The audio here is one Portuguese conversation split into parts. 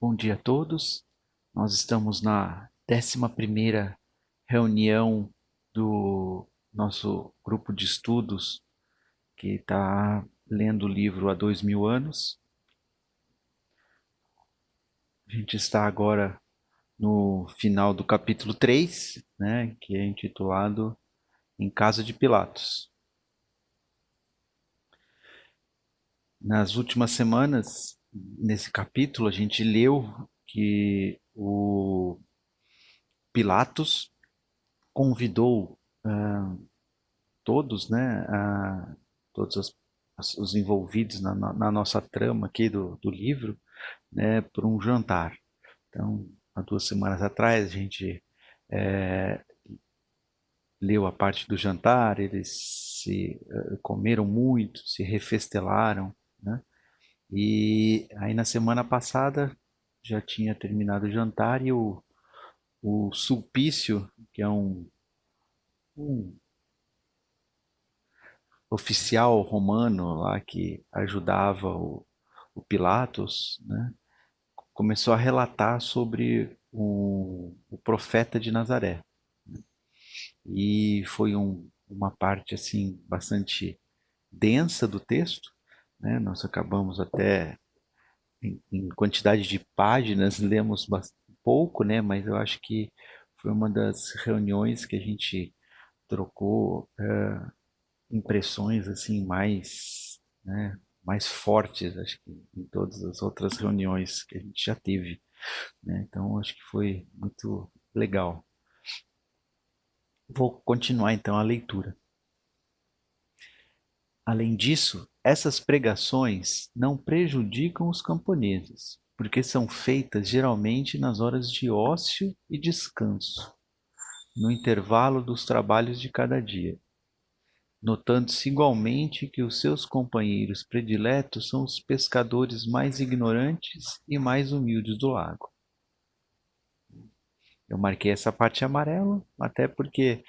Bom dia a todos. Nós estamos na 11ª reunião do nosso grupo de estudos que está lendo o livro há 2000 anos. A gente está agora no final do capítulo 3, né, que é intitulado Em Casa de Pilatos. Nas últimas semanas, nesse capítulo, a gente leu que o Pilatos convidou todos, né, todos os envolvidos na nossa trama aqui do livro, né, para um jantar. Então, há 2 semanas atrás, a gente leu a parte do jantar, eles se comeram muito, se refestelaram, né? E aí na semana passada já tinha terminado o jantar e o Sulpício, que é um oficial romano lá que ajudava o Pilatos, né, começou a relatar sobre o profeta de Nazaré. E foi uma parte assim bastante densa do texto, né? Nós acabamos até em quantidade de páginas lemos pouco, né? Mas eu acho que foi uma das reuniões que a gente trocou impressões assim mais, né, mais fortes, acho que em todas as outras reuniões que a gente já teve, né? Então acho que foi muito legal. Vou continuar então a leitura. Além disso, essas pregações não prejudicam os camponeses, porque são feitas geralmente nas horas de ócio e descanso, no intervalo dos trabalhos de cada dia, notando-se igualmente que os seus companheiros prediletos são os pescadores mais ignorantes e mais humildes do lago. Eu marquei essa parte amarela, até porque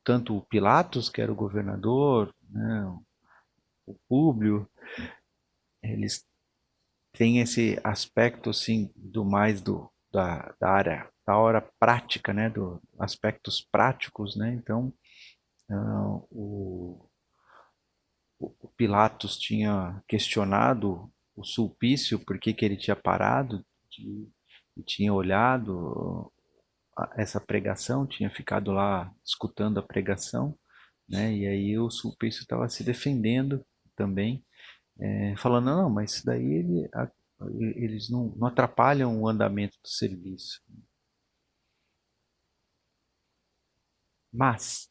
tanto o Pilatos, que era o governador, né, o Públio, eles têm esse aspecto assim do mais da área da hora prática, né, do aspectos práticos, né? Então o o Pilatos tinha questionado o Sulpício por que ele tinha parado e tinha olhado essa pregação, tinha ficado lá escutando a pregação, né? E aí o Sulpício estava se defendendo também, falando, não, mas isso daí eles não atrapalham o andamento do serviço. Mas,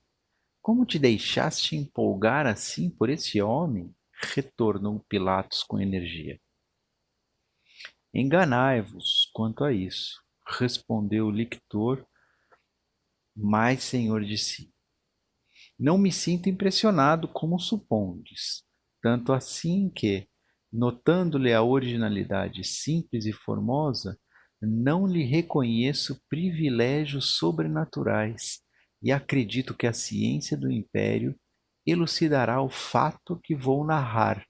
como te deixaste empolgar assim por esse homem? Retornou Pilatos com energia. Enganai-vos quanto a isso, respondeu o lictor, mais senhor de si. Não me sinto impressionado como supondes, tanto assim que, notando-lhe a originalidade simples e formosa, não lhe reconheço privilégios sobrenaturais e acredito que a ciência do império elucidará o fato que vou narrar,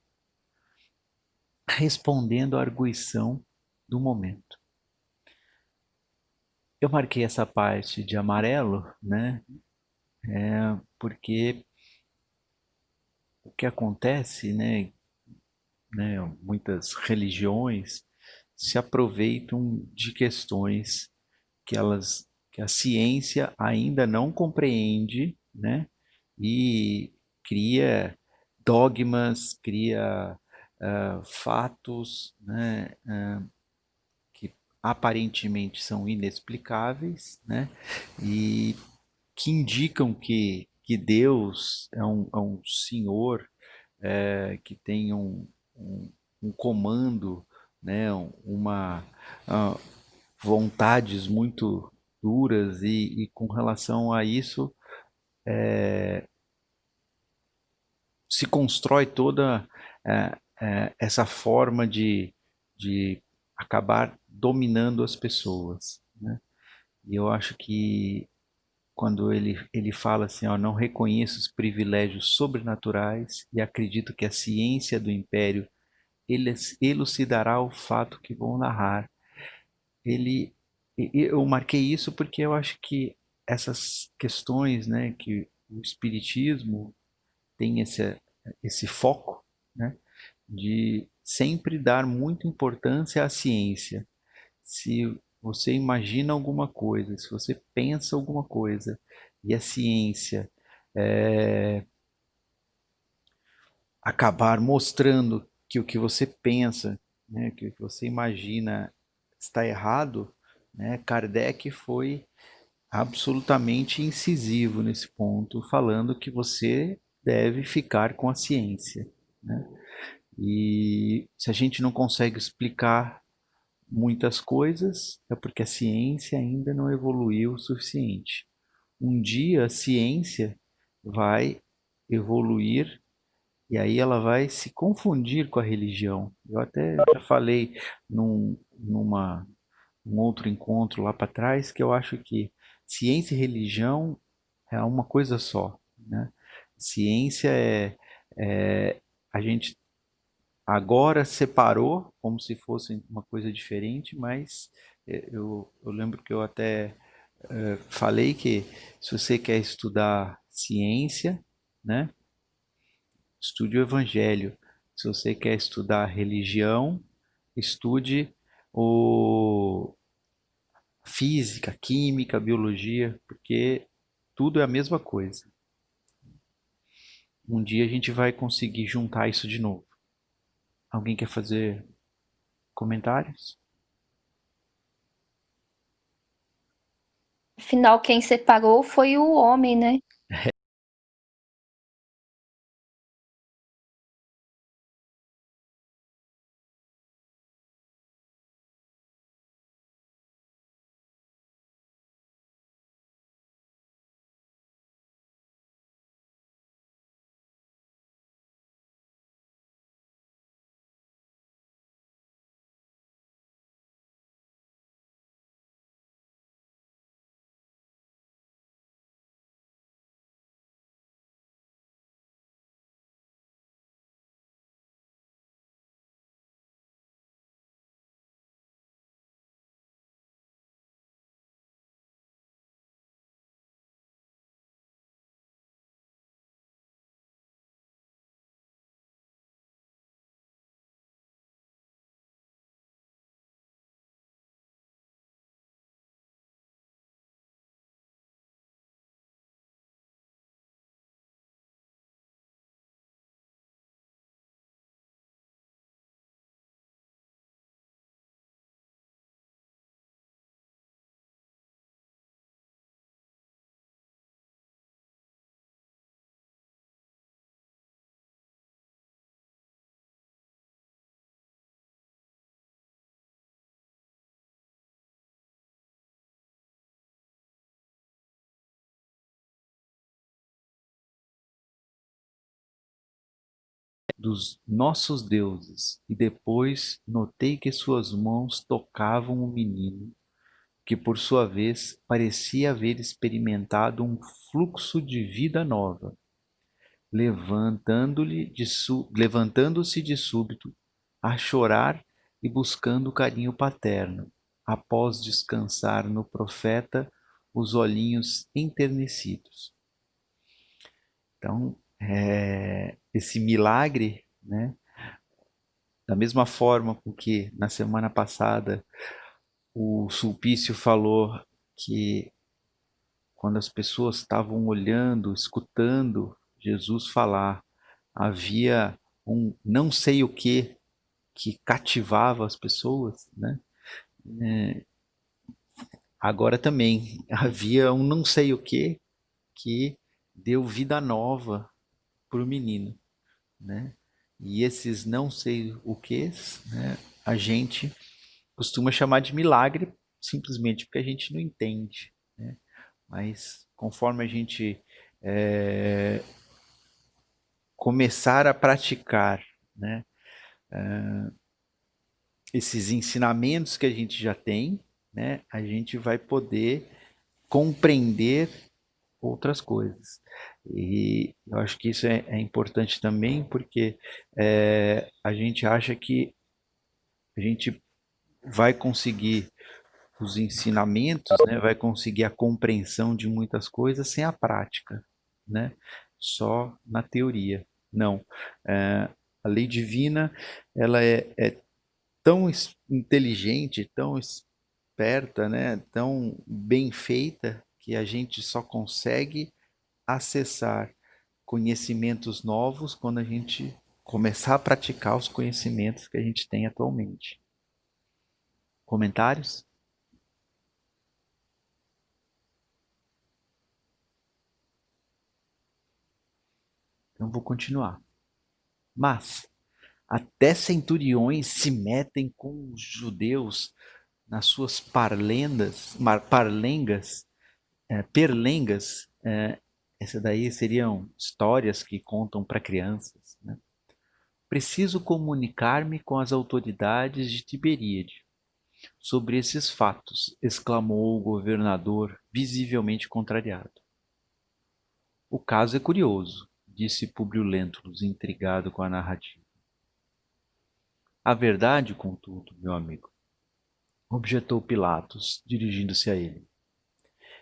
respondendo à arguição do momento. Eu marquei essa parte de amarelo, né? Porque o que acontece, né, muitas religiões se aproveitam de questões que a ciência ainda não compreende, né? E cria dogmas, cria fatos, né? Que aparentemente são inexplicáveis, né? E que indicam que Deus é um senhor que tem um comando, né, uma uh, vontades muito duras e com relação a isso se constrói toda essa forma de acabar dominando as pessoas, né? E eu acho que quando ele fala assim, ó, não reconheço os privilégios sobrenaturais e acredito que a ciência do império ele elucidará o fato que vou narrar. Eu marquei isso porque eu acho que essas questões, né, que o espiritismo tem esse foco, né, de sempre dar muita importância à ciência. Se você imagina alguma coisa, se você pensa alguma coisa e a ciência é, acabar mostrando que o que você pensa, né, que o que você imagina está errado, né, Kardec foi absolutamente incisivo nesse ponto, falando que você deve ficar com a ciência, né? E se a gente não consegue explicar muitas coisas, é porque a ciência ainda não evoluiu o suficiente. Um dia a ciência vai evoluir e aí ela vai se confundir com a religião. Eu até já falei numa um outro encontro lá para trás que eu acho que ciência e religião é uma coisa só, né? Ciência a gente agora separou como se fosse uma coisa diferente, mas eu lembro que eu até falei que se você quer estudar ciência, né, estude o Evangelho. Se você quer estudar religião, estude o física, química, biologia, porque tudo é a mesma coisa. Um dia a gente vai conseguir juntar isso de novo. Alguém quer fazer comentários? Afinal, quem separou foi o homem, né? Dos nossos deuses, e depois notei que suas mãos tocavam o menino, que por sua vez parecia haver experimentado um fluxo de vida nova, levantando-se de súbito, a chorar e buscando o carinho paterno, após descansar no profeta os olhinhos enternecidos. Então, esse milagre, né, da mesma forma com que na semana passada o Sulpício falou que quando as pessoas estavam olhando, escutando Jesus falar, havia um não sei o que cativava as pessoas, né? Agora também havia um não sei o que deu vida nova para o menino, né? E esses não sei o que, né, a gente costuma chamar de milagre simplesmente porque a gente não entende, né? Mas conforme a gente é, começar a praticar, né, esses ensinamentos que a gente já tem, né, a gente vai poder compreender outras coisas. E eu acho que isso é importante também, porque a gente acha que a gente vai conseguir os ensinamentos, né, vai conseguir a compreensão de muitas coisas sem a prática, né? Só na teoria. Não. É, a lei divina, ela é tão inteligente, tão esperta, né, tão bem feita, que a gente só consegue acessar conhecimentos novos quando a gente começar a praticar os conhecimentos que a gente tem atualmente. Comentários? Então vou continuar. Mas até centuriões se metem com os judeus nas suas parlengas, perlengas. Essas daí seriam histórias que contam para crianças. Né? Preciso comunicar-me com as autoridades de Tiberíade sobre esses fatos, exclamou o governador, visivelmente contrariado. O caso é curioso, disse Publio Lentulus, intrigado com a narrativa. A verdade, contudo, meu amigo, objetou Pilatos, dirigindo-se a ele,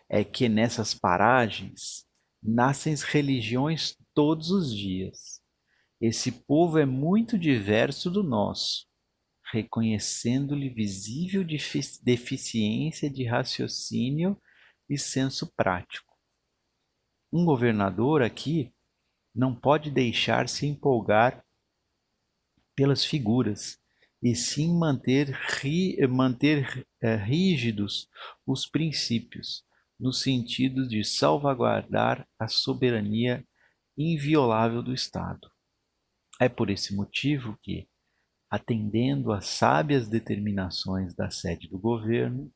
é que nessas paragens nascem religiões todos os dias. Esse povo é muito diverso do nosso, reconhecendo-lhe visível deficiência de raciocínio e senso prático. Um governador aqui não pode deixar-se empolgar pelas figuras, e sim manter rígidos os princípios, no sentido de salvaguardar a soberania inviolável do Estado. É por esse motivo que, atendendo às sábias determinações da sede do governo,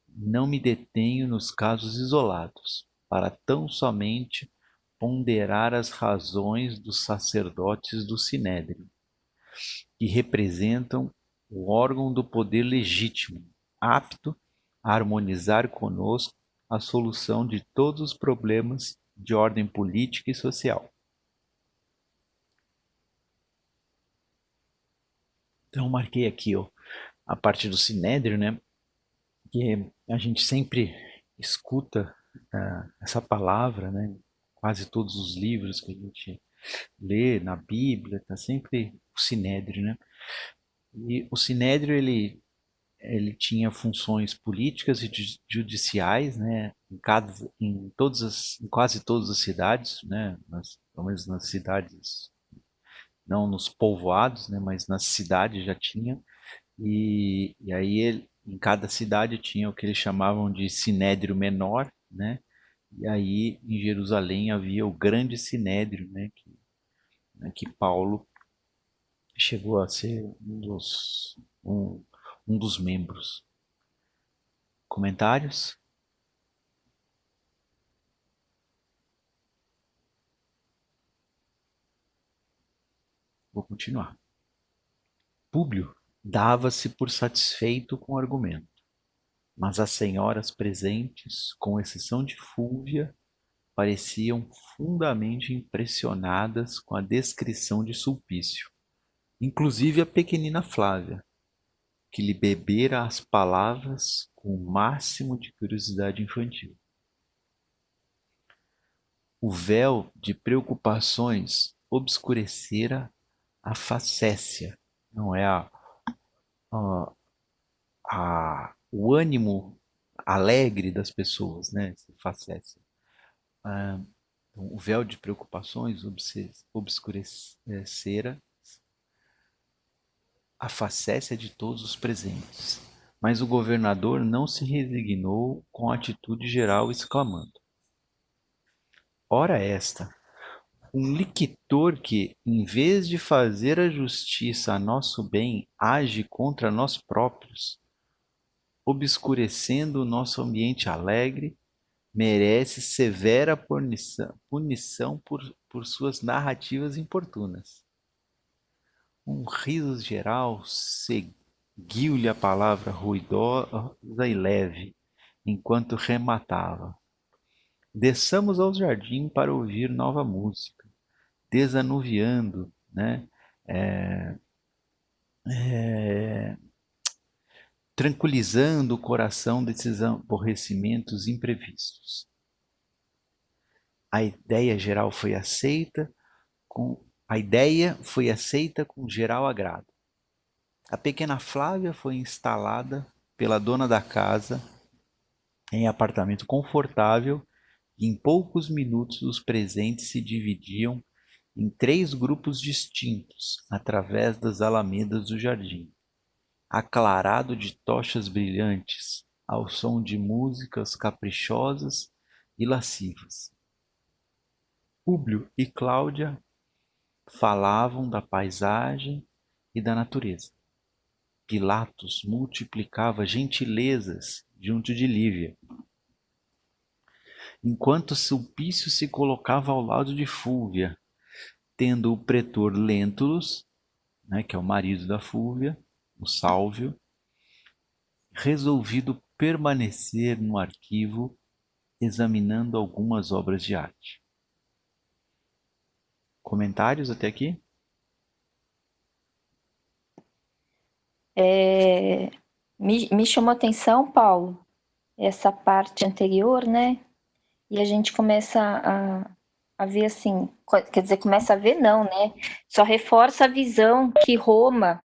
não me detenho nos casos isolados, para tão somente ponderar as razões dos sacerdotes do Sinédrio, que representam o órgão do poder legítimo, apto a harmonizar conosco a solução de todos os problemas de ordem política e social. Então, marquei aqui a parte do Sinédrio, né? Que a gente sempre escuta essa palavra, né? Quase todos os livros que a gente lê na Bíblia, está sempre o Sinédrio, né? E o Sinédrio, ele tinha funções políticas e judiciais, né, em quase todas as cidades, né, pelo menos nas cidades, não nos povoados, né, mas nas cidades já tinha, e aí em cada cidade tinha o que eles chamavam de sinédrio menor, né, e aí em Jerusalém havia o grande sinédrio, que Paulo chegou a ser um dos membros. Comentários? Vou continuar. Públio dava-se por satisfeito com o argumento, mas as senhoras presentes, com exceção de Fúvia, pareciam fundamente impressionadas com a descrição de Sulpício, inclusive a pequenina Flávia, que lhe bebera as palavras com o máximo de curiosidade infantil. O véu de preocupações obscurecera a facécia, não é a, o ânimo alegre das pessoas, né? Facécia. Então, o véu de preocupações obscurecera a facécia de todos os presentes. Mas o governador não se resignou com a atitude geral, exclamando: Ora esta, um lictor que, em vez de fazer a justiça a nosso bem, age contra nós próprios, obscurecendo o nosso ambiente alegre, merece severa punição por suas narrativas importunas. Um riso geral seguiu-lhe a palavra ruidosa e leve, enquanto rematava. Desçamos ao jardim para ouvir nova música, desanuviando, né? É, é, tranquilizando o coração desses aborrecimentos imprevistos. A ideia geral foi aceita com a ideia foi aceita com geral agrado. A pequena Flávia foi instalada pela dona da casa em apartamento confortável e em poucos minutos os presentes se dividiam em 3 grupos distintos através das alamedas do jardim, aclarado de tochas brilhantes, ao som de músicas caprichosas e lascivas. Públio e Cláudia falavam da paisagem e da natureza. Pilatos multiplicava gentilezas junto de Lívia, enquanto Sulpício se colocava ao lado de Fúvia, tendo o pretor Lentulus, né, que é o marido da Fúvia, o Sálvio, resolvido permanecer no arquivo examinando algumas obras de arte. Comentários até aqui? Me chamou atenção, Paulo, essa parte anterior, né? E a gente começa a ver assim, quer dizer, começa a ver não, né? Só reforça a visão que Roma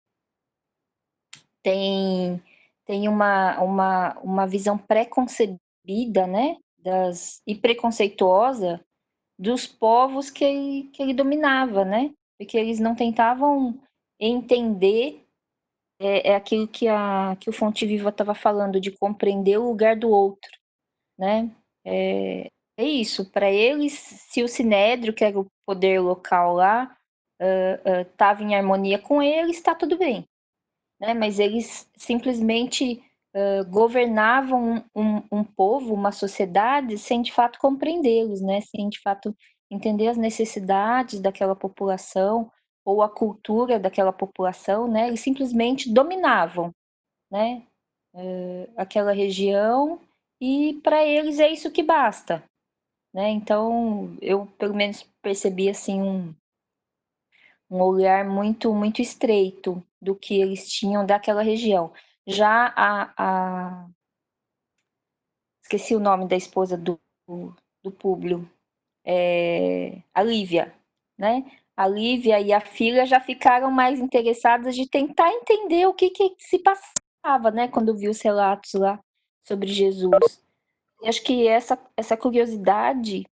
tem, tem uma visão pré-concebida, né? E preconceituosa dos povos que ele dominava, né? Porque eles não tentavam entender aquilo que o Fonte Viva estava falando, de compreender o lugar do outro, né? É isso, para eles, se o Sinédrio, que era o poder local lá, estava em harmonia com eles, está tudo bem, né? Mas eles simplesmente governavam um povo, uma sociedade, sem de fato compreendê-los, né? Sem de fato entender as necessidades daquela população ou a cultura daquela população, né? Eles simplesmente dominavam, né? Aquela região e para eles é isso que basta, né? Então eu pelo menos percebi assim um olhar muito estreito do que eles tinham daquela região. Já esqueci o nome da esposa do Públio, a Lívia, né? A Lívia e a filha já ficaram mais interessadas de tentar entender o que se passava, né? Quando viu os relatos lá sobre Jesus. E acho que essa curiosidade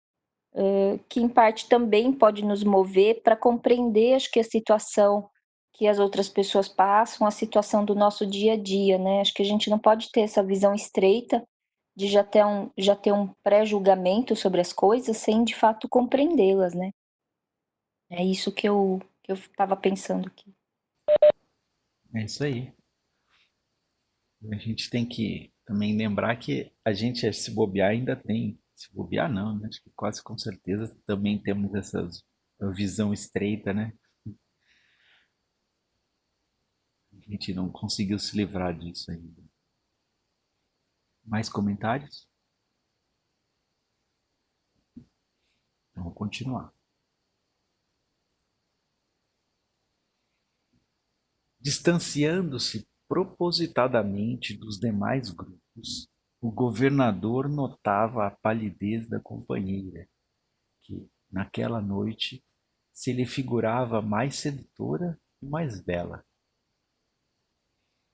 que em parte também pode nos mover para compreender, acho que a situação que as outras pessoas passam, a situação do nosso dia a dia, né? Acho que a gente não pode ter essa visão estreita de já ter um pré-julgamento sobre as coisas sem de fato compreendê-las, né? É isso que eu estava pensando aqui. É isso aí. A gente tem que também lembrar que a gente, se bobear, ainda tem. Se bobear, não, né? Acho que quase com certeza também temos essa visão estreita, né? A gente não conseguiu se livrar disso ainda. Mais comentários? Então, vou continuar. Distanciando-se propositadamente dos demais grupos, o governador notava a palidez da companheira, que, naquela noite, se lhe figurava mais sedutora e mais bela.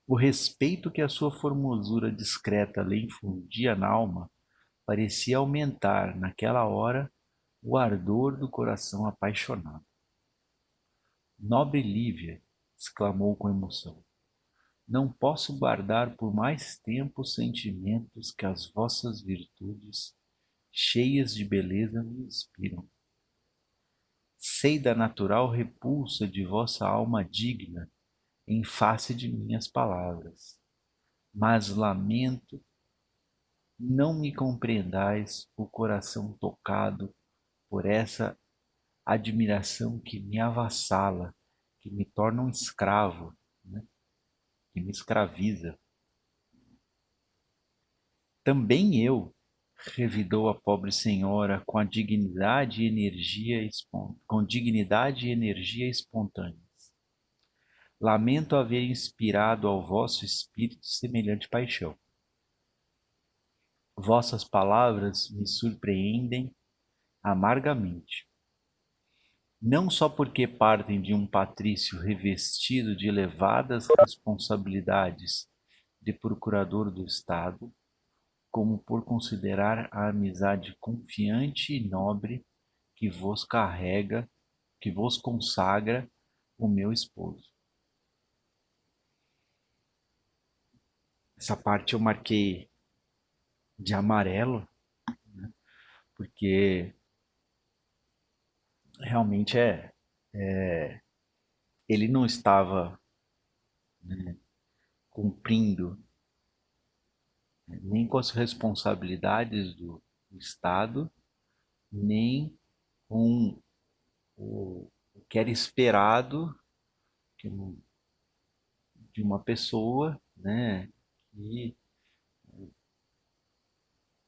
O respeito que a sua formosura discreta lhe infundia nalma parecia aumentar, naquela hora, o ardor do coração apaixonado. Nobre Lívia, exclamou com emoção, não posso guardar por mais tempo os sentimentos que as vossas virtudes, cheias de beleza, me inspiram. Sei da natural repulsa de vossa alma digna em face de minhas palavras, mas lamento não me compreendais o coração tocado por essa admiração que me avassala, que me torna um escravo, né? Que me escraviza. Também eu, revidou a pobre senhora com dignidade e energia espontâneas. Lamento haver inspirado ao vosso espírito semelhante paixão. Vossas palavras me surpreendem amargamente. Não só porque partem de um patrício revestido de elevadas responsabilidades de procurador do Estado, como por considerar a amizade confiante e nobre que vos carrega, que vos consagra o meu esposo. Essa parte eu marquei de amarelo, porque realmente ele não estava, né, cumprindo, né, nem com as responsabilidades do Estado, nem com o que era esperado de uma pessoa, né, que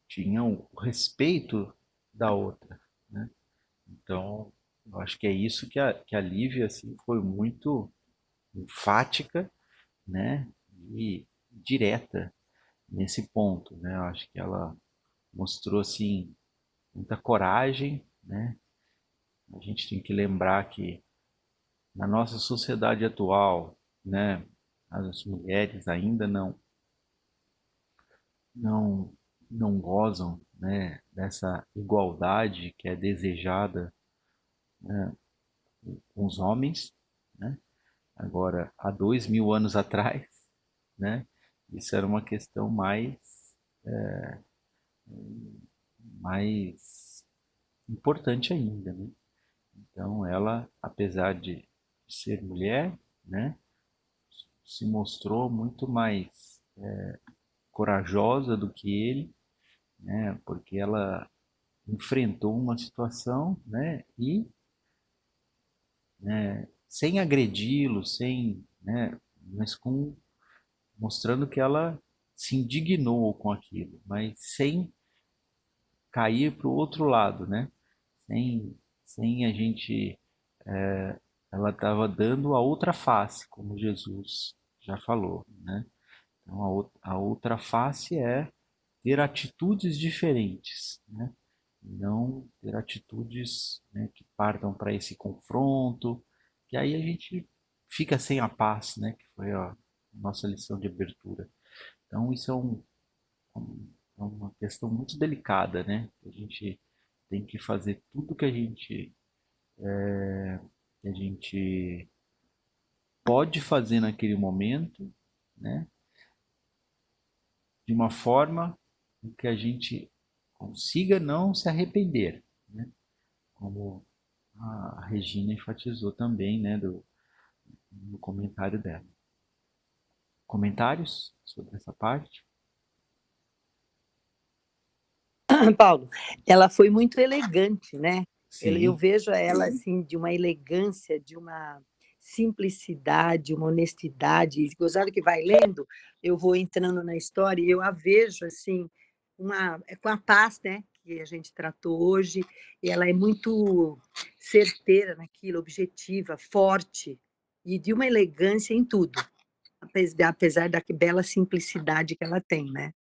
tinha o respeito da outra, né? Então, eu acho que é isso que a Lívia assim, foi muito enfática, né, e direta nesse ponto, né? Eu acho que ela mostrou assim muita coragem, né? A gente tem que lembrar que na nossa sociedade atual, né, as mulheres ainda não não gozam, né, dessa igualdade que é desejada, né, com os homens, né? Agora, há 2000 anos atrás, né, isso era uma questão mais importante ainda, né? Então, ela, apesar de ser mulher, né, se mostrou muito mais corajosa do que ele, né, porque ela enfrentou uma situação, né, e, né, sem agredi-lo, sem, né, mas com mostrando que ela se indignou com aquilo, mas sem cair para o outro lado, né? Sem a gente, ela estava dando a outra face, como Jesus já falou, né? Então a outra face é ter atitudes diferentes, né? Não ter atitudes, né, que partam para esse confronto, que aí a gente fica sem a paz, né? Que foi a nossa lição de abertura. Então isso é uma questão muito delicada, né? A gente tem que fazer tudo que a gente pode fazer naquele momento, né? De uma forma que a gente consiga não se arrepender, né? Como a Regina enfatizou também, né? No comentário dela. Comentários sobre essa parte? Paulo, ela foi muito elegante, né? Eu Sim, vejo ela assim de uma elegância, de uma simplicidade, uma honestidade. E gozado que vai lendo, eu vou entrando na história e eu a vejo assim com a paz, né? Que a gente tratou hoje. E ela é muito certeira naquilo, objetiva, forte e de uma elegância em tudo, apesar da bela simplicidade que ela tem, né?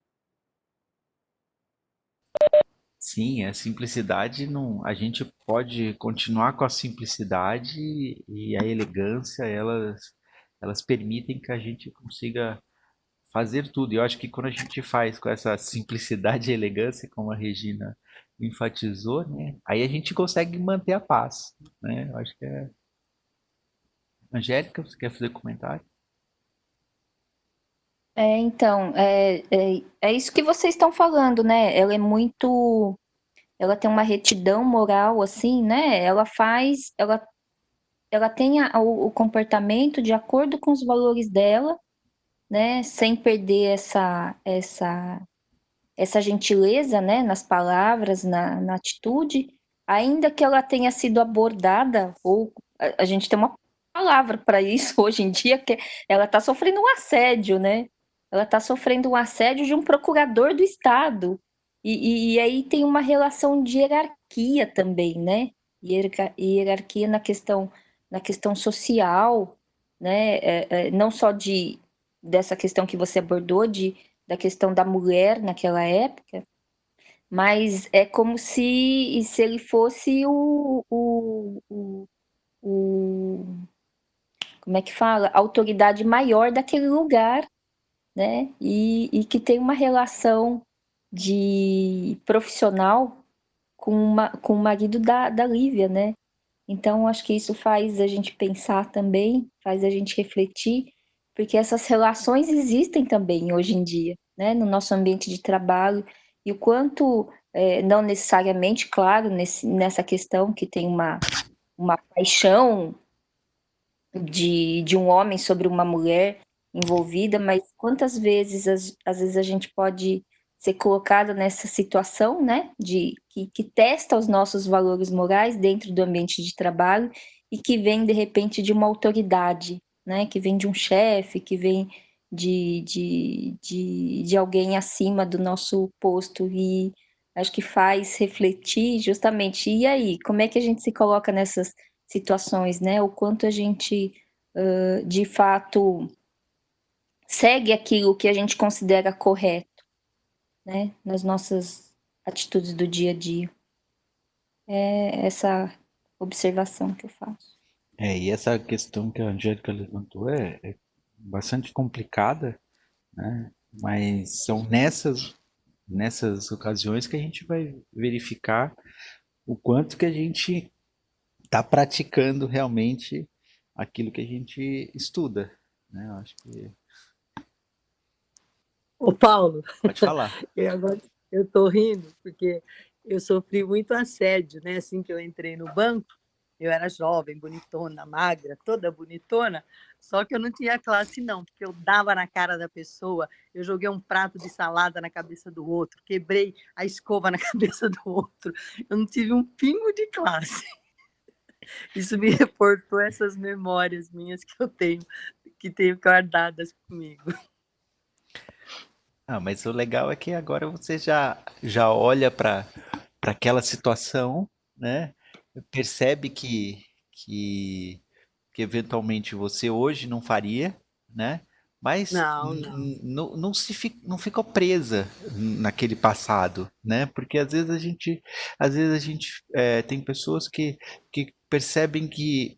sim, a simplicidade não, a gente pode continuar com a simplicidade e a elegância, elas permitem que a gente consiga fazer tudo. E eu acho que quando a gente faz com essa simplicidade e elegância, como a Regina enfatizou, né, aí a gente consegue manter a paz, né? Eu acho que é. Angélica, você quer fazer comentário? Então, é isso que vocês estão falando, né? Ela tem uma retidão moral, assim, né? Ela tem o comportamento de acordo com os valores dela, né? Sem perder essa gentileza, né? Nas palavras, na atitude, ainda que ela tenha sido abordada, ou a gente tem uma palavra para isso hoje em dia, que ela está sofrendo um assédio, né? Ela está sofrendo um assédio de um procurador do Estado. E aí tem uma relação de hierarquia também, né? Hierarquia na questão social, né? Não só dessa questão que você abordou, da questão da mulher naquela época, mas é como se ele fosse o- como é que fala? A autoridade maior daquele lugar, né? E que tem uma relação de profissional com o marido da Lívia, né? Então, acho que isso faz a gente pensar também, faz a gente refletir, porque essas relações existem também hoje em dia, né? No nosso ambiente de trabalho, e o quanto, não necessariamente, claro, nessa questão que tem uma paixão de um homem sobre uma mulher envolvida, mas quantas vezes, às vezes, a gente pode ser colocado nessa situação, né, que testa os nossos valores morais dentro do ambiente de trabalho e que vem, de repente, de uma autoridade, né, que vem de um chefe, que vem de alguém acima do nosso posto e acho que faz refletir justamente, e aí, como é que a gente se coloca nessas situações, né? O quanto a gente, de fato, segue aquilo que a gente considera correto, né? Nas nossas atitudes do dia a dia. É essa observação que eu faço. E essa questão que a Angélica levantou é bastante complicada, né? Mas são nessas ocasiões que a gente vai verificar o quanto que a gente está praticando realmente aquilo que a gente estuda, né? Eu acho que Ô, Paulo, pode falar. agora eu estou rindo, porque eu sofri muito assédio, né? Assim que eu entrei no banco, eu era jovem, bonitona, magra, toda bonitona, só que eu não tinha classe, não, porque eu dava na cara da pessoa, eu joguei um prato de salada na cabeça do outro, quebrei a escova na cabeça do outro, eu não tive um pingo de classe. Isso me reportou essas memórias minhas que tenho guardadas comigo. Ah, mas o legal é que agora você já olha para aquela situação, né? Percebe que eventualmente você hoje não faria, né? Mas Não, não. não ficou presa naquele passado, né? Porque às vezes a gente tem pessoas que percebem que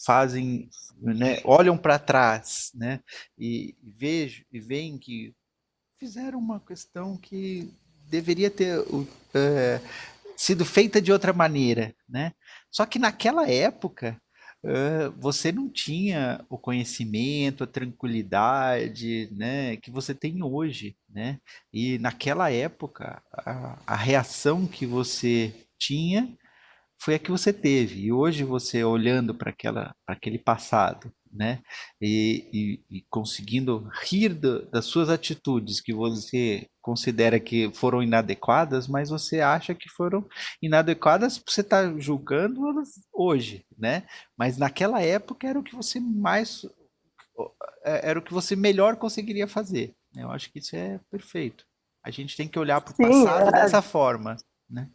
fazem, né? Olham para trás, né? E veem que fizeram uma questão que deveria ter sido feita de outra maneira, né? Só que naquela época você não tinha o conhecimento, a tranquilidade, né, que você tem hoje, né? E naquela época a reação que você tinha foi a que você teve. E hoje você olhando para aquele passado, né? E conseguindo rir das suas atitudes que você considera que foram inadequadas, mas você acha que foram inadequadas, você está julgando elas hoje, né? Mas naquela época era o que você era o que você melhor conseguiria fazer. Eu acho que isso é perfeito. A gente tem que olhar para o Sim, passado dessa forma, né?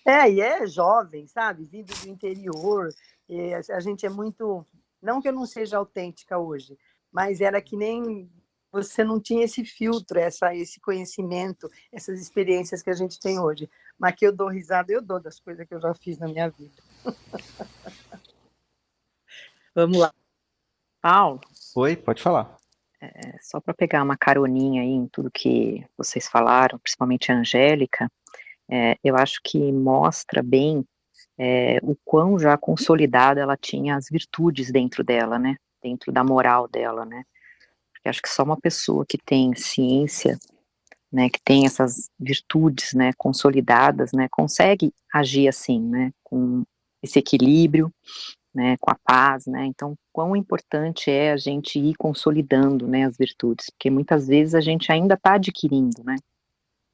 e é jovem, sabe? Vindo do interior, e a gente é muito. Não que eu não seja autêntica hoje, mas era que nem você não tinha esse filtro, esse conhecimento, essas experiências que a gente tem hoje. Mas que eu dou risada, eu dou das coisas que eu já fiz na minha vida. Vamos lá. Paulo, Oi, pode falar. só para pegar uma caroninha aí em tudo que vocês falaram, principalmente a Angélica, eu acho que mostra bem o quão já consolidada ela tinha as virtudes dentro dela, né? Dentro da moral dela, né? Porque acho que só uma pessoa que tem ciência, né, que tem essas virtudes, né, consolidadas, né, consegue agir assim, né, com esse equilíbrio, né, com a paz, né, então quão importante é a gente ir consolidando, né, as virtudes, porque muitas vezes a gente ainda está adquirindo, né,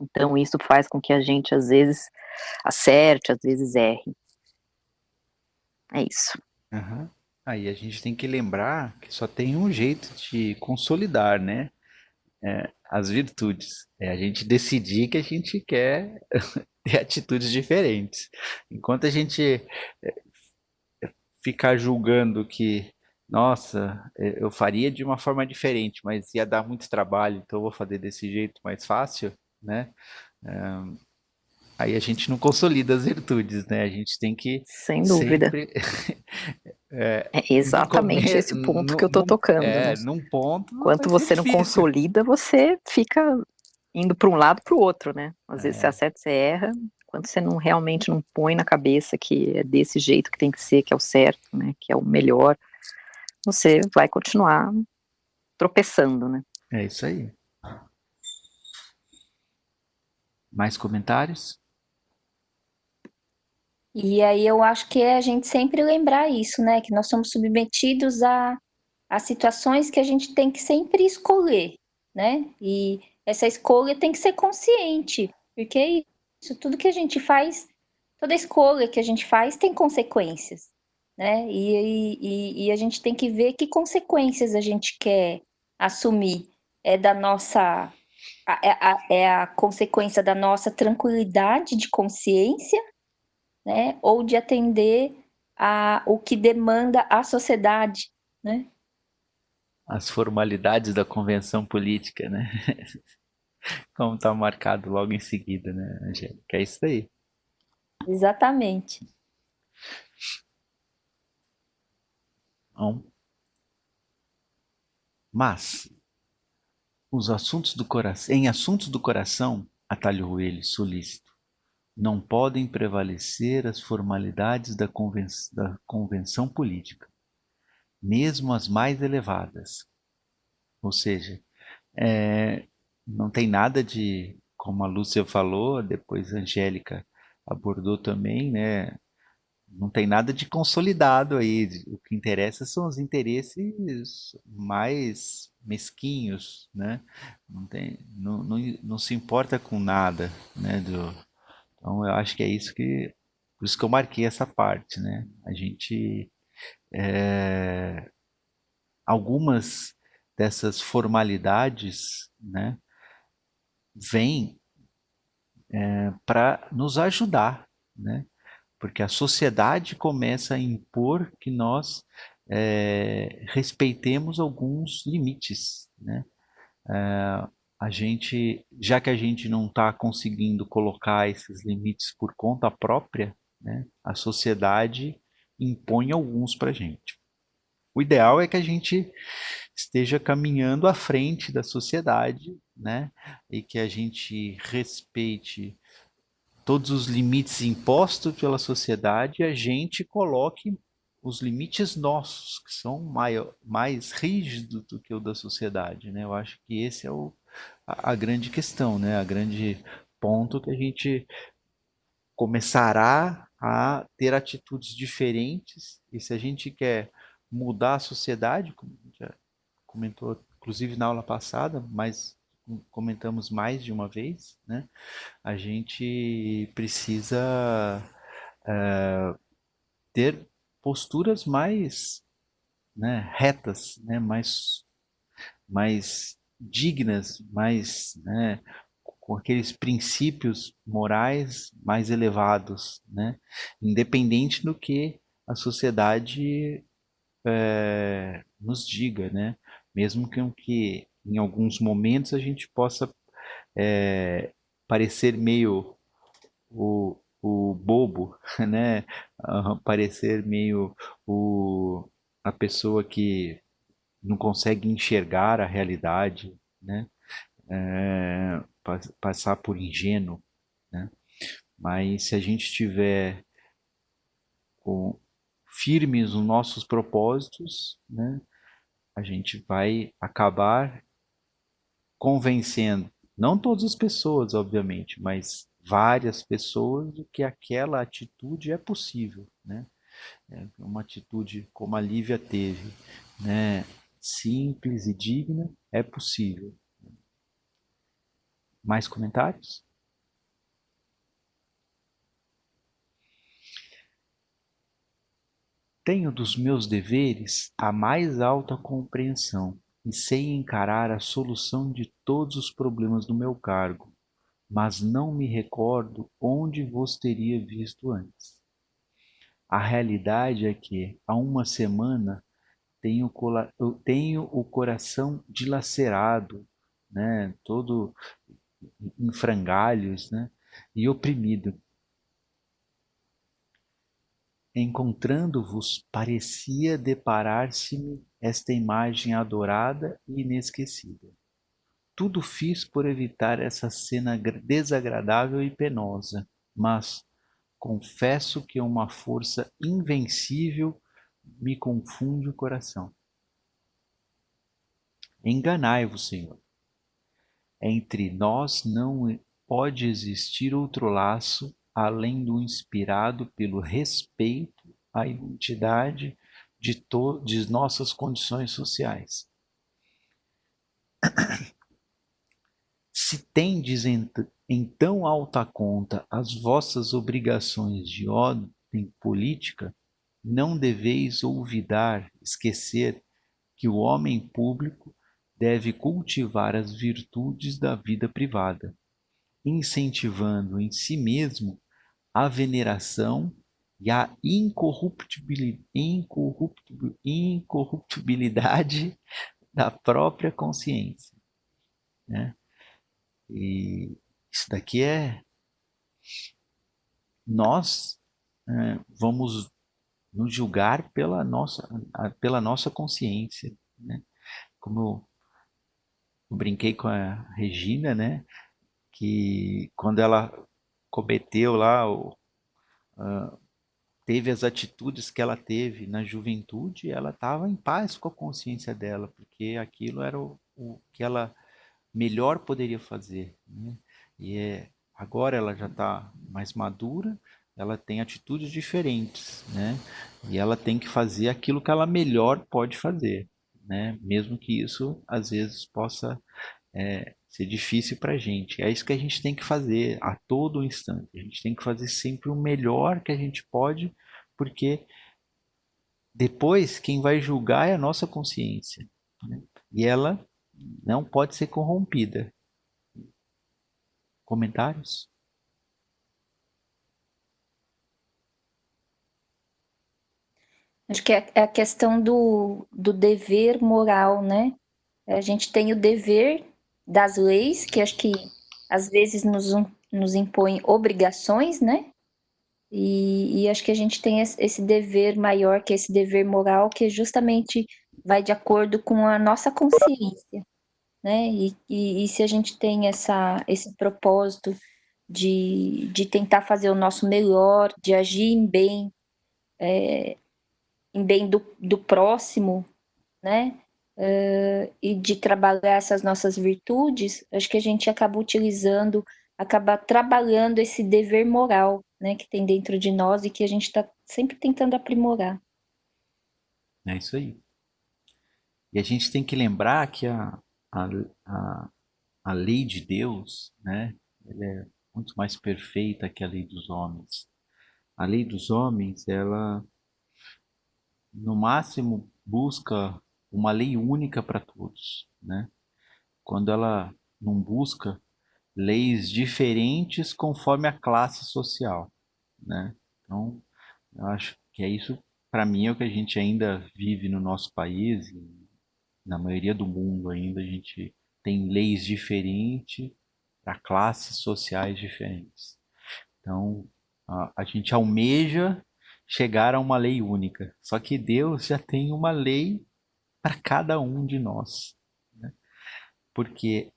então isso faz com que a gente às vezes acerte, às vezes erre, é isso. Aham. Aí a gente tem que lembrar que só tem um jeito de consolidar, né? as virtudes. É a gente decidir que a gente quer ter atitudes diferentes. Enquanto a gente ficar julgando que, nossa, eu faria de uma forma diferente, mas ia dar muito trabalho, então eu vou fazer desse jeito mais fácil, né? Aí a gente não consolida as virtudes, né? A gente tem que Sem dúvida. sempre É exatamente esse o ponto que eu tô tocando, né? num ponto vai Enquanto ser você não difícil. consolida, você fica indo para um lado para o outro, né? Às vezes você acerta, você erra. Quando você não realmente não põe na cabeça que é desse jeito que tem que ser, que é o certo, né? Que é o melhor, você vai continuar tropeçando, né? É isso aí. Mais comentários? E aí eu acho que é a gente sempre lembrar isso, né? Que nós somos submetidos a situações que a gente tem que sempre escolher, né? E essa escolha tem que ser consciente, porque é isso, tudo que a gente faz, toda escolha que a gente faz tem consequências, né? E a gente tem que ver que consequências a gente quer assumir. É da nossa, é a consequência da nossa tranquilidade de consciência, né? Ou de atender a o que demanda a sociedade, né? As formalidades da convenção política, né? Como está marcado logo em seguida, né, Angélica? É isso aí. Exatamente. Bom, mas os assuntos do coração, em assuntos do coração, atalhou ele, solícito, não podem prevalecer as formalidades da convenção política, mesmo as mais elevadas. Ou seja, não tem nada de, como a Lúcia falou, depois a Angélica abordou também, né? Não tem nada de consolidado aí. O que interessa são os interesses mais mesquinhos, né? Não se importa com nada, né? Então eu acho que é isso que, por isso que eu marquei essa parte, né? A gente, algumas dessas formalidades, né? Vêm para nos ajudar, né? Porque a sociedade começa a impor que nós respeitemos alguns limites, né? A gente, já que a gente não está conseguindo colocar esses limites por conta própria, né? A sociedade impõe alguns para a gente. O ideal é que a gente esteja caminhando à frente da sociedade, né? E que a gente respeite todos os limites impostos pela sociedade, a gente coloque os limites nossos, que são mais rígidos do que o da sociedade, né? Eu acho que esse é a grande questão, né? A grande ponto que a gente começará a ter atitudes diferentes, e se a gente quer mudar a sociedade, como a gente já comentou, inclusive na aula passada, mas comentamos mais de uma vez, né? A gente precisa ter posturas mais, né, retas, né, mais dignas, mais, né, com aqueles princípios morais mais elevados, né, independente do que a sociedade nos diga, né, mesmo que em alguns momentos a gente possa parecer meio o bobo, né? Parecer meio o, a pessoa que não consegue enxergar a realidade, né? Passar por ingênuo, né? Mas se a gente estiver firmes nos nossos propósitos, né? A gente vai acabar convencendo, não todas as pessoas, obviamente, mas várias pessoas de que aquela atitude é possível, né? É uma atitude como a Lívia teve, né? Simples e digna, é possível. Mais comentários? Tenho dos meus deveres a mais alta compreensão, e sei encarar a solução de todos os problemas do meu cargo, mas não me recordo onde vos teria visto antes. A realidade é que, há uma semana, eu tenho o coração dilacerado, né, todo em frangalhos, né, e oprimido. Encontrando-vos, parecia deparar-se-me esta imagem adorada e inesquecível. Tudo fiz por evitar essa cena desagradável e penosa, mas confesso que uma força invencível me confunde o coração. Enganai-vos, Senhor. Entre nós não pode existir outro laço além do inspirado pelo respeito à identidade de nossas condições sociais. Se tendes em tão alta conta as vossas obrigações de ordem política, não deveis olvidar, esquecer, que o homem público deve cultivar as virtudes da vida privada, incentivando em si mesmo a veneração e a incorruptibilidade da própria consciência, né? E isso daqui nós vamos nos julgar pela nossa consciência, né? Como eu brinquei com a Regina, né? Que quando ela cometeu lá, teve as atitudes que ela teve na juventude, ela estava em paz com a consciência dela, porque aquilo era o que ela melhor poderia fazer, né? Agora ela já está mais madura, ela tem atitudes diferentes, né? E ela tem que fazer aquilo que ela melhor pode fazer, né? Mesmo que isso às vezes possa ser difícil para a gente. É isso que a gente tem que fazer a todo instante. A gente tem que fazer sempre o melhor que a gente pode, porque depois quem vai julgar é a nossa consciência, né? E ela não pode ser corrompida. Comentários? Acho que é a questão do dever moral, né? A gente tem o dever das leis, que acho que às vezes nos impõe obrigações, né? E acho que a gente tem esse dever maior, que é esse dever moral, que justamente vai de acordo com a nossa consciência, né? E se a gente tem esse propósito de tentar fazer o nosso melhor, de agir em bem do próximo, né? E de trabalhar essas nossas virtudes, acho que a gente acaba trabalhando esse dever moral, né, que tem dentro de nós e que a gente está sempre tentando aprimorar. É isso aí. E a gente tem que lembrar que a, a, a lei de Deus, né, ela é muito mais perfeita que a lei dos homens. A lei dos homens, ela no máximo busca uma lei única para todos, né? Quando ela não busca leis diferentes conforme a classe social, né? Então, eu acho que é isso, para mim, é o que a gente ainda vive no nosso país e na maioria do mundo ainda a gente tem leis diferentes para classes sociais diferentes. Então, a gente almeja chegar a uma lei única, só que Deus já tem uma lei para cada um de nós, né? Porque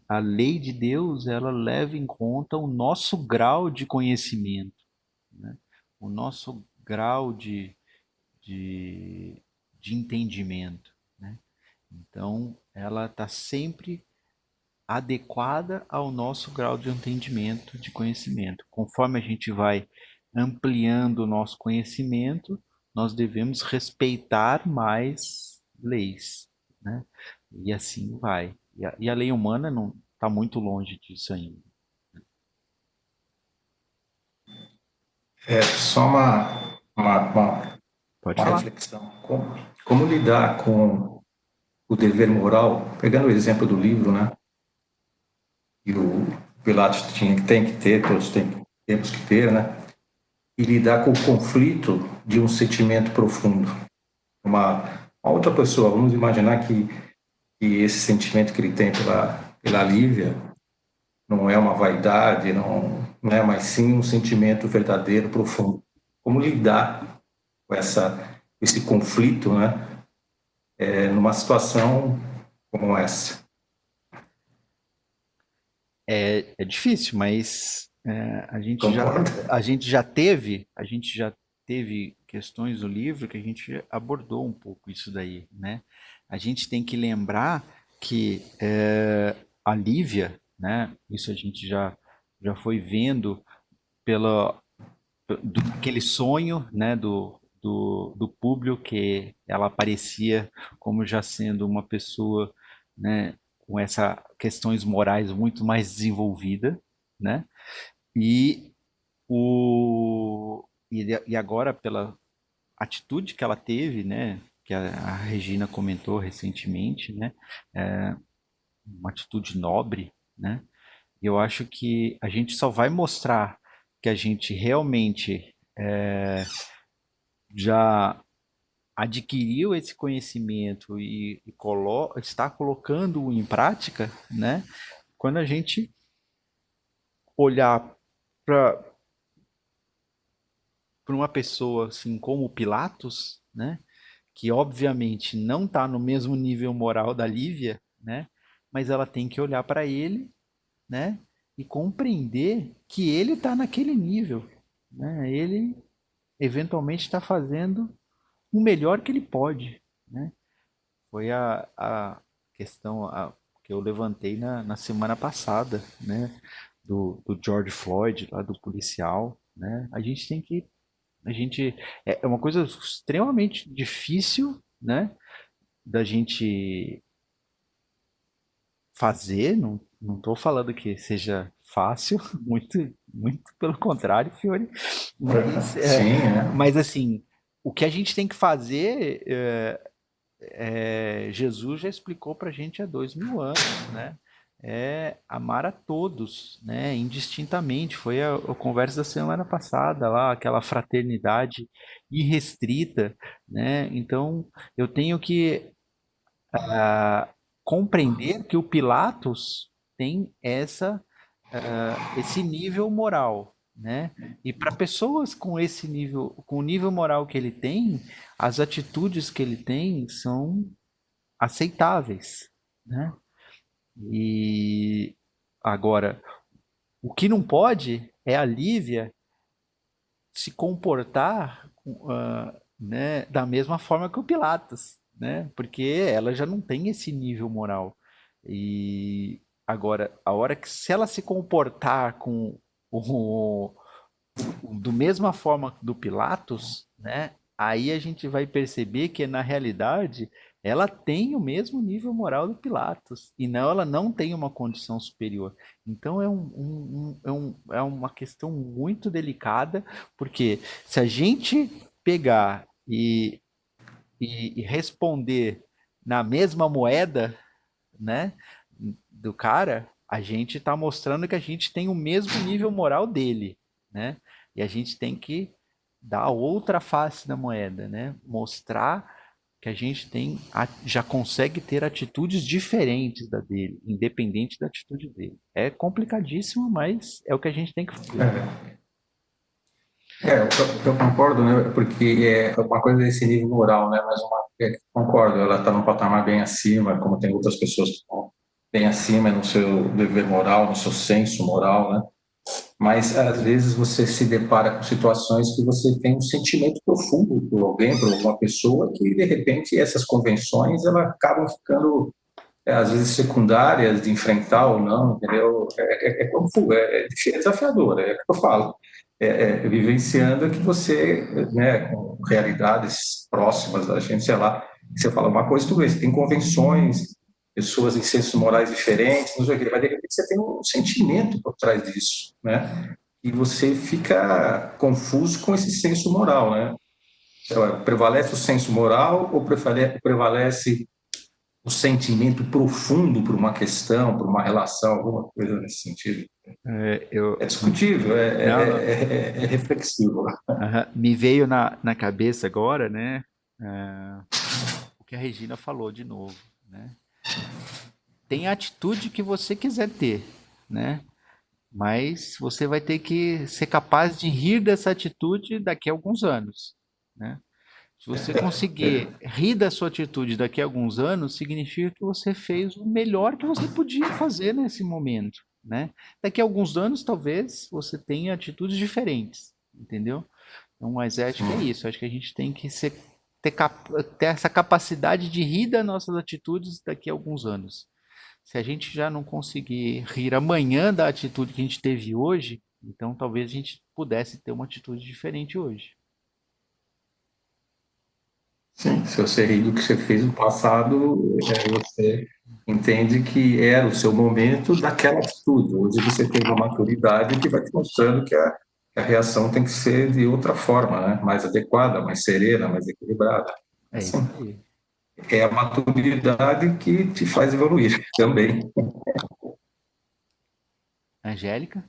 a lei de Deus ela leva em conta o nosso grau de conhecimento, né? O nosso grau de, de entendimento, né? Então, ela está sempre adequada ao nosso grau de entendimento, de conhecimento. Conforme a gente vai ampliando o nosso conhecimento, nós devemos respeitar mais leis, né? E assim vai. E a lei humana não está muito longe disso ainda. Só uma Pode falar. reflexão. Como lidar com o dever moral, pegando o exemplo do livro, né? E o Pilatos tem que ter, todos temos que ter, né? E lidar com o conflito de um sentimento profundo. Uma outra pessoa, vamos imaginar que esse sentimento que ele tem pela Lívia não é uma vaidade, não é, mas sim um sentimento verdadeiro, profundo. Como lidar com esse conflito, né? Numa situação como essa? É difícil, mas Concorda? a gente já teve questões no livro que a gente abordou um pouco isso daí, né? A gente tem que lembrar que a Lívia, né? Isso a gente já foi vendo pela aquele sonho, né? Do Públio, que ela aparecia como já sendo uma pessoa, né, com essas questões morais muito mais desenvolvida, né? E, e agora, pela atitude que ela teve, né, que a Regina comentou recentemente, né, uma atitude nobre, né? Eu acho que a gente só vai mostrar que a gente realmente já adquiriu esse conhecimento e está colocando em prática, né? Quando a gente olhar para uma pessoa assim como Pilatos, né? Que obviamente não está no mesmo nível moral da Lívia, né? Mas ela tem que olhar para ele, né? E compreender que ele está naquele nível, né? Ele eventualmente está fazendo o melhor que ele pode, né? Foi a questão que eu levantei na semana passada, né? Do George Floyd, lá do policial, né? A gente tem que. A gente. É uma coisa extremamente difícil, né? Da gente fazer. Não estou falando que seja fácil, muito pelo contrário, Fiore. Mas, Sim, né? mas assim, o que a gente tem que fazer Jesus já explicou para a gente há 2000 anos, né? É amar a todos, né? Indistintamente. Foi a conversa da semana passada lá, aquela fraternidade irrestrita, né? Então eu tenho que compreender que o Pilatos tem esse nível moral, né? E para pessoas com esse nível, com o nível moral que ele tem, as atitudes que ele tem são aceitáveis, né? E agora, o que não pode é a Lívia se comportar, né, da mesma forma que o Pilatos, né? Porque ela já não tem esse nível moral. E agora, a hora que se ela se comportar com o, do mesma forma do Pilatos, né? Aí a gente vai perceber que na realidade ela tem o mesmo nível moral do Pilatos e não, ela não tem uma condição superior. Então é uma questão muito delicada, porque se a gente pegar e responder na mesma moeda, né, do cara, a gente está mostrando que a gente tem o mesmo nível moral dele, né? E a gente tem que dar a outra face da moeda, né? Mostrar que a gente já consegue ter atitudes diferentes da dele, independente da atitude dele. É complicadíssimo, mas é o que a gente tem que fazer. Eu concordo, né? Porque é uma coisa desse nível moral, né? Mas concordo, ela está num patamar bem acima, como tem outras pessoas que estão bem acima no seu dever moral, no seu senso moral, né? Mas às vezes você se depara com situações que você tem um sentimento profundo por alguém, por uma pessoa, que de repente essas convenções elas acabam ficando às vezes secundárias de enfrentar ou não, entendeu? É desafiador, é o que eu falo. Vivenciando que você, né, com realidades próximas da gente, sei lá, você fala uma coisa, tudo bem, você tem convenções, pessoas em sensos morais diferentes, não sei o quê, mas de repente você tem um sentimento por trás disso, né? E você fica confuso com esse senso moral, né? Prevalece o senso moral ou prevalece o sentimento profundo por uma questão, por uma relação, alguma coisa nesse sentido. É discutível, é reflexivo. Me veio na cabeça agora, né, o que a Regina falou de novo, né? Tem a atitude que você quiser ter, né? Mas você vai ter que ser capaz de rir dessa atitude daqui a alguns anos, né? Se você conseguir rir da sua atitude daqui a alguns anos, significa que você fez o melhor que você podia fazer nesse momento, né? Daqui a alguns anos, talvez, você tenha atitudes diferentes, entendeu? Então, mas acho que é isso. Acho que a gente tem que ter essa capacidade de rir das nossas atitudes daqui a alguns anos. Se a gente já não conseguir rir amanhã da atitude que a gente teve hoje, então talvez a gente pudesse ter uma atitude diferente hoje. Sim, se você ri do que você fez no passado, você entende que era o seu momento daquela atitude. Hoje você tem uma maturidade que vai te mostrando que a reação tem que ser de outra forma, né? Mais adequada, mais serena, mais equilibrada. É Assim, isso aí. é a maturidade que te faz evoluir também. Angélica?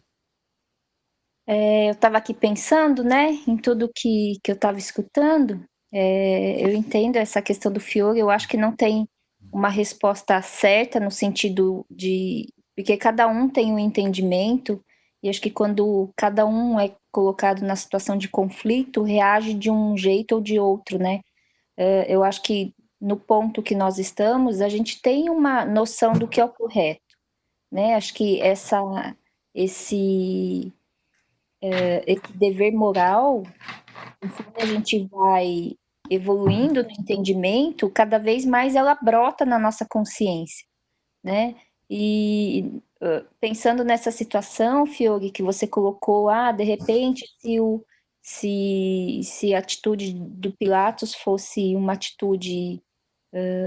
Eu estava aqui pensando, né, em tudo que eu estava escutando. Eu entendo essa questão do Fiore, eu acho que não tem uma resposta certa no sentido de. Porque cada um tem um entendimento, e acho que quando cada um é colocado na situação de conflito, reage de um jeito ou de outro, né? Eu acho que no ponto que nós estamos, a gente tem uma noção do que é o correto, né? Acho que esse esse dever moral, conforme a gente vai evoluindo no entendimento, cada vez mais ela brota na nossa consciência, né? E pensando nessa situação, Fiore, que você colocou, de repente, se a atitude do Pilatos fosse uma atitude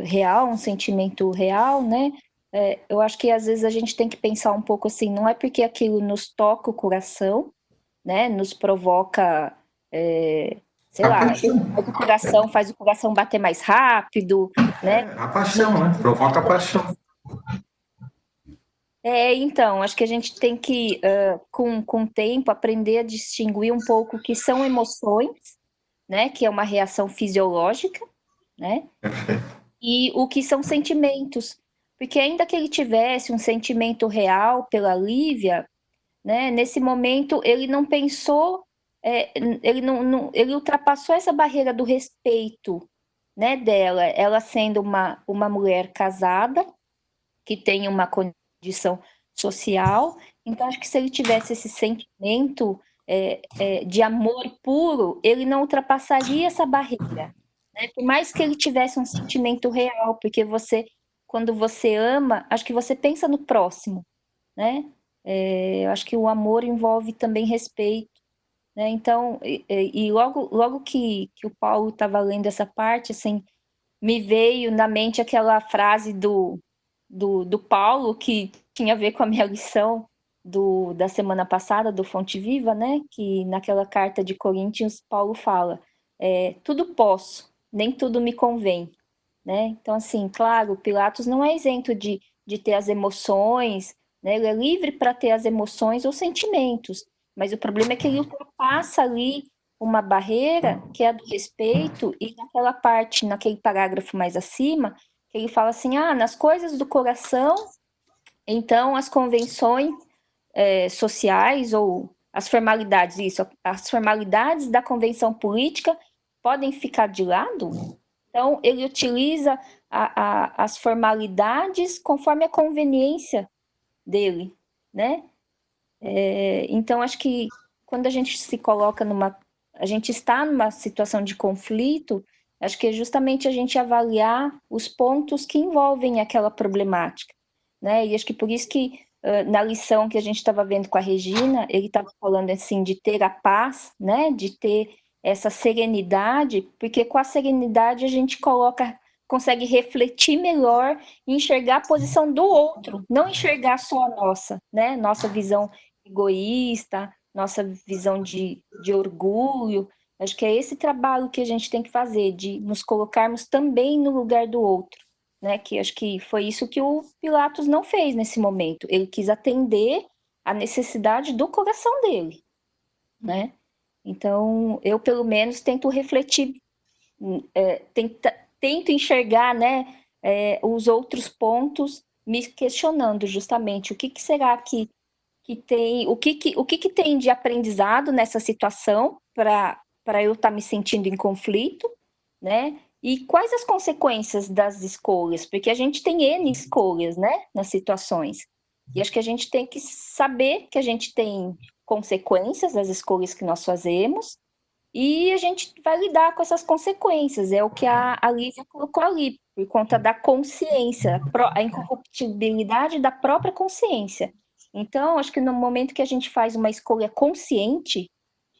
real, um sentimento real, né? Eu acho que às vezes a gente tem que pensar um pouco assim, não é porque aquilo nos toca o coração, né? Nos provoca, sei A lá, paixão. faz o coração bater mais rápido, né? A paixão, né? Provoca a paixão. Então, acho que a gente tem que, com o tempo, aprender a distinguir um pouco o que são emoções, né? Que é uma reação fisiológica, né? E o que são sentimentos. Porque ainda que ele tivesse um sentimento real pela Lívia, né? Nesse momento ele não pensou, ele ele ultrapassou essa barreira do respeito, né, dela, ela sendo uma mulher casada que tem uma condição social. Então acho que se ele tivesse esse sentimento de amor puro, ele não ultrapassaria essa barreira, né? Por mais que ele tivesse um sentimento real, porque quando você ama, acho que você pensa no próximo, né? Eu acho que o amor envolve também respeito, né? Então, e logo que o Paulo estava lendo essa parte, assim, me veio na mente aquela frase do Paulo que tinha a ver com a minha lição da semana passada, do Fonte Viva, né? Que naquela carta de Coríntios, Paulo fala, tudo posso, nem tudo me convém, né? Então, assim, claro, Pilatos não é isento de ter as emoções, né? Ele é livre para ter as emoções ou sentimentos, mas o problema é que ele ultrapassa ali uma barreira que é a do respeito, e naquela parte, naquele parágrafo mais acima, que ele fala assim, nas coisas do coração, então as convenções sociais ou as formalidades, as formalidades da convenção política podem ficar de lado. Então, ele utiliza as formalidades conforme a conveniência dele, né? Então, acho que quando a gente se coloca a gente está numa situação de conflito, acho que é justamente a gente avaliar os pontos que envolvem aquela problemática, né? E acho que por isso que na lição que a gente estava vendo com a Regina, ele estava falando assim de ter a paz, né? De ter essa serenidade, porque com a serenidade a gente consegue refletir melhor e enxergar a posição do outro, não enxergar só a nossa, né? Nossa visão egoísta, nossa visão de orgulho. Acho que é esse trabalho que a gente tem que fazer, de nos colocarmos também no lugar do outro, né? Que acho que foi isso que o Pilatos não fez nesse momento. Ele quis atender a necessidade do coração dele, né? Então, eu pelo menos tento refletir, tento enxergar, né, os outros pontos, me questionando justamente o que será que tem, o que tem de aprendizado nessa situação para eu estar me sentindo em conflito, né? E quais as consequências das escolhas? Porque a gente tem N escolhas, né, nas situações. E acho que a gente tem que saber que a gente tem consequências das escolhas que nós fazemos e a gente vai lidar com essas consequências. É o que a Lívia colocou ali, por conta da consciência, a incorruptibilidade da própria consciência. Então, acho que no momento que a gente faz uma escolha consciente,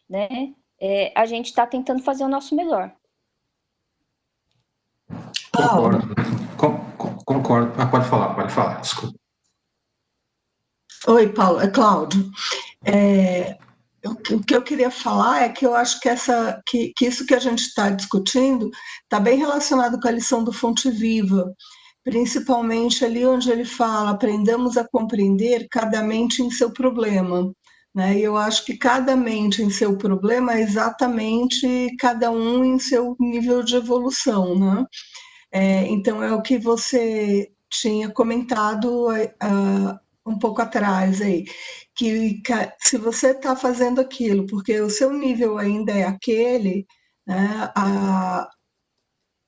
né, a gente está tentando fazer o nosso melhor. Paulo, Concordo. Pode falar, desculpa. Oi, Paulo, é Cláudio. O que eu queria falar é que eu acho que isso que a gente está discutindo está bem relacionado com a lição do Fonte Viva, principalmente ali onde ele fala: aprendamos a compreender cada mente em seu problema. Né? E eu acho que cada mente em seu problema é exatamente cada um em seu nível de evolução. Né? Então, é o que você tinha comentado um pouco atrás aí, que se você está fazendo aquilo porque o seu nível ainda é aquele, né,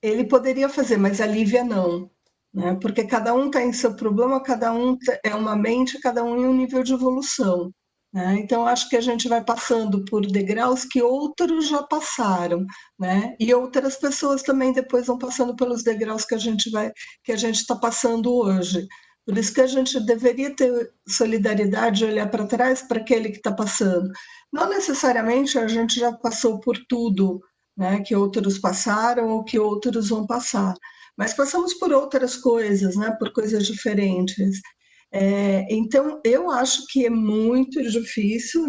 ele poderia fazer, mas a Lívia não, né, porque cada um está em seu problema, cada um é uma mente, cada um em um nível de evolução. Né? Então, acho que a gente vai passando por degraus que outros já passaram, né? E outras pessoas também depois vão passando pelos degraus que a gente está passando hoje. Por isso que a gente deveria ter solidariedade, olhar para trás para aquele que está passando. Não necessariamente a gente já passou por tudo, né, que outros passaram ou que outros vão passar, mas passamos por outras coisas, né, por coisas diferentes. Então, eu acho que é muito difícil,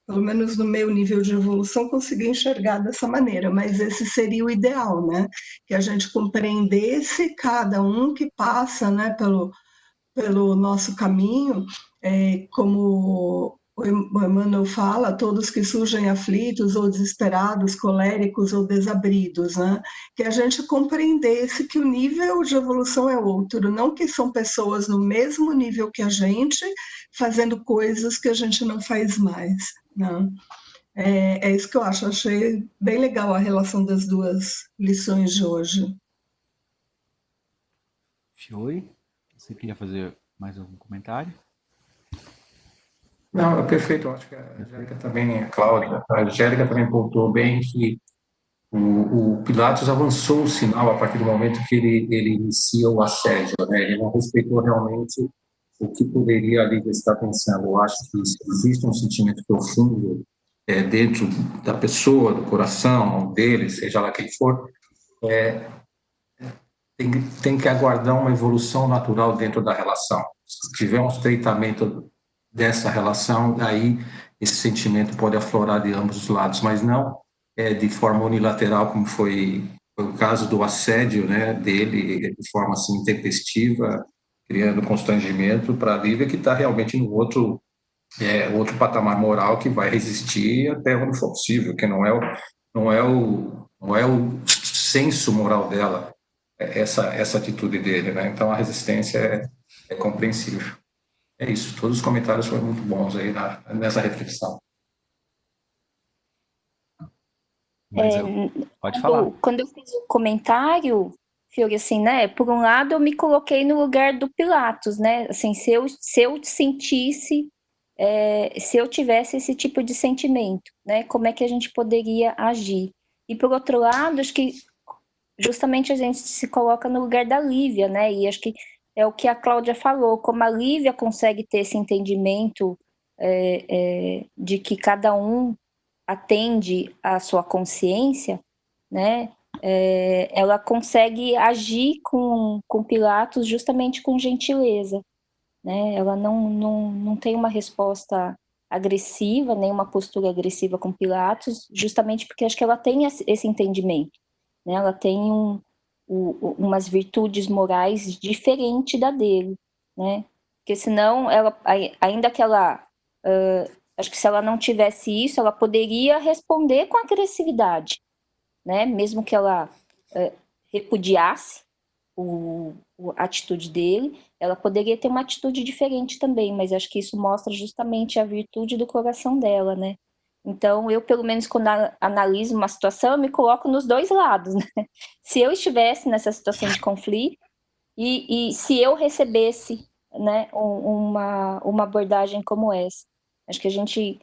pelo menos no meu nível de evolução, conseguir enxergar dessa maneira, mas esse seria o ideal, né? Que a gente compreendesse cada um que passa, né, pelo nosso caminho, como o Emmanuel fala, todos que surgem aflitos ou desesperados, coléricos ou desabridos, né? Que a gente compreendesse que o nível de evolução é outro, não que são pessoas no mesmo nível que a gente, fazendo coisas que a gente não faz mais, né? É isso que eu acho, achei bem legal a relação das duas lições de hoje. Fiore, você queria fazer mais algum comentário? Não, é perfeito. Eu acho que a Angélica também, a Cláudia, a Angélica também pontuou bem que o Pilatos avançou o sinal a partir do momento que ele inicia o assédio, né? Ele não respeitou realmente o que poderia ali estar pensando. Eu acho que se existe um sentimento profundo dentro da pessoa, do coração dele, seja lá quem for, tem que aguardar uma evolução natural dentro da relação. Se tiver um estreitamento dessa relação, aí esse sentimento pode aflorar de ambos os lados, mas não de forma unilateral, como foi o caso do assédio, né, dele, de forma assim intempestiva, criando constrangimento para a Lívia, que está realmente no outro patamar moral que vai resistir até onde for possível, que não é o senso moral dela, essa atitude dele, né? Então a resistência é compreensível. É isso, todos os comentários foram muito bons aí nessa reflexão. Pode falar. Quando eu fiz o comentário, Fiore, assim, né? Por um lado, eu me coloquei no lugar do Pilatos, né? Assim, se eu sentisse, se eu tivesse esse tipo de sentimento, né? Como é que a gente poderia agir? E por outro lado, acho que justamente a gente se coloca no lugar da Lívia, né? E acho que é o que a Cláudia falou, como a Lívia consegue ter esse entendimento de que cada um atende à sua consciência, né? Ela consegue agir com Pilatos justamente com gentileza, né? Ela não tem uma resposta agressiva, nem uma postura agressiva com Pilatos, justamente porque acho que ela tem esse entendimento, né? Ela tem umas virtudes morais diferentes da dele, né? Porque senão, ainda que ela... acho que se ela não tivesse isso, ela poderia responder com agressividade, né? Mesmo que ela repudiasse a atitude dele, ela poderia ter uma atitude diferente também, mas acho que isso mostra justamente a virtude do coração dela, né? Então, eu, pelo menos, quando analiso uma situação, eu me coloco nos dois lados, né? Se eu estivesse nessa situação de conflito e se eu recebesse, né, uma abordagem como essa. Acho que a gente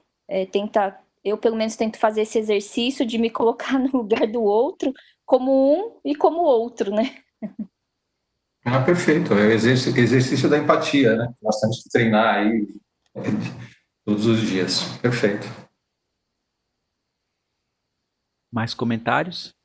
tenta, eu, pelo menos, tento fazer esse exercício de me colocar no lugar do outro como um e como outro, né? Perfeito. É o exercício da empatia, né? Nós temos que treinar aí todos os dias. Perfeito. Mais comentários?